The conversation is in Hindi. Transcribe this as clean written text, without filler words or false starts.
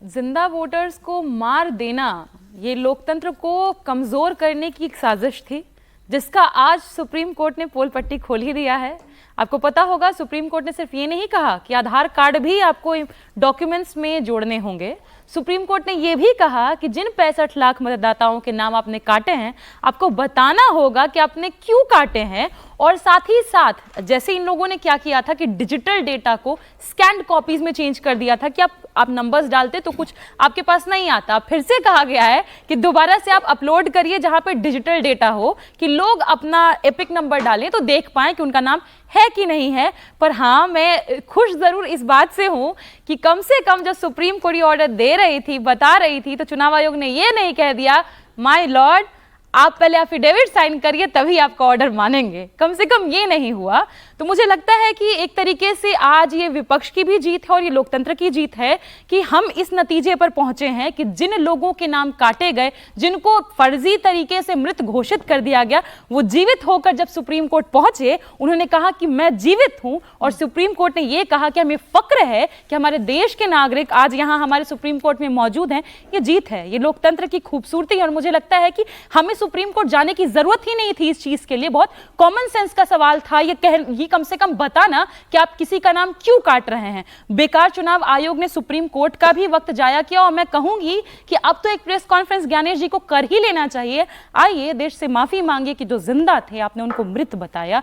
जिंदा वोटर्स को मार देना ये लोकतंत्र को कमजोर करने की एक साजिश थी, जिसका आज सुप्रीम कोर्ट ने पोल पट्टी खोल ही दिया है। आपको पता होगा सुप्रीम कोर्ट ने सिर्फ ये नहीं कहा कि आधार कार्ड भी आपको डॉक्यूमेंट्स में जोड़ने होंगे, सुप्रीम कोर्ट ने यह भी कहा कि जिन 65 लाख मतदाताओं के नाम आपने काटे हैं आपको बताना होगा कि आपने क्यों काटे हैं। और साथ ही साथ जैसे इन लोगों ने क्या किया था कि डिजिटल डेटा को स्कैन्ड कॉपीज में चेंज कर दिया था कि आप नंबर्स डालते तो कुछ आपके पास नहीं आता। फिर से कहा गया है कि दोबारा से आप अपलोड करिए जहां पे डिजिटल डेटा हो कि लोग अपना एपिक नंबर डालें तो देख पाएं कि उनका नाम है कि नहीं है। पर हाँ, मैं खुश जरूर इस बात से हूं कि कम से कम जब सुप्रीम कोर्ट ये ऑर्डर दे रही थी, बता रही थी, तो चुनाव आयोग ने ये नहीं कह दिया माय लॉर्ड आप पहले एफिडेविट साइन करिए तभी आपका ऑर्डर मानेंगे। कम से कम ये नहीं हुआ। तो मुझे लगता है कि एक तरीके से आज ये विपक्ष की भी जीत है और ये लोकतंत्र की जीत है कि हम इस नतीजे पर पहुंचे हैं कि जिन लोगों के नाम काटे गए, जिनको फर्जी तरीके से मृत घोषित कर दिया गया, वो जीवित होकर जब सुप्रीम कोर्ट पहुंचे उन्होंने कहा कि मैं जीवित हूं। और सुप्रीम कोर्ट ने यह कहा कि हमें फक्र है कि हमारे देश के नागरिक आज यहां हमारे सुप्रीम कोर्ट में मौजूद हैं। ये जीत है, ये लोकतंत्र की खूबसूरती है। और मुझे लगता है कि हमें सुप्रीम कोर्ट जाने की जरूरत ही नहीं थी इस चीज के लिए। बहुत कॉमन सेंस का सवाल था ये कम से कम बताना कि आप किसी का नाम क्यों काट रहे हैं। बेकार चुनाव आयोग ने सुप्रीम कोर्ट का भी वक्त जाया किया और मैं कहूंगी कि अब तो एक प्रेस कॉन्फ्रेंस ज्ञानेश जी को कर ही लेना चाहिए। आइए देश से माफी मांगिए कि जो जिंदा थे आपने उनको मृत बताया।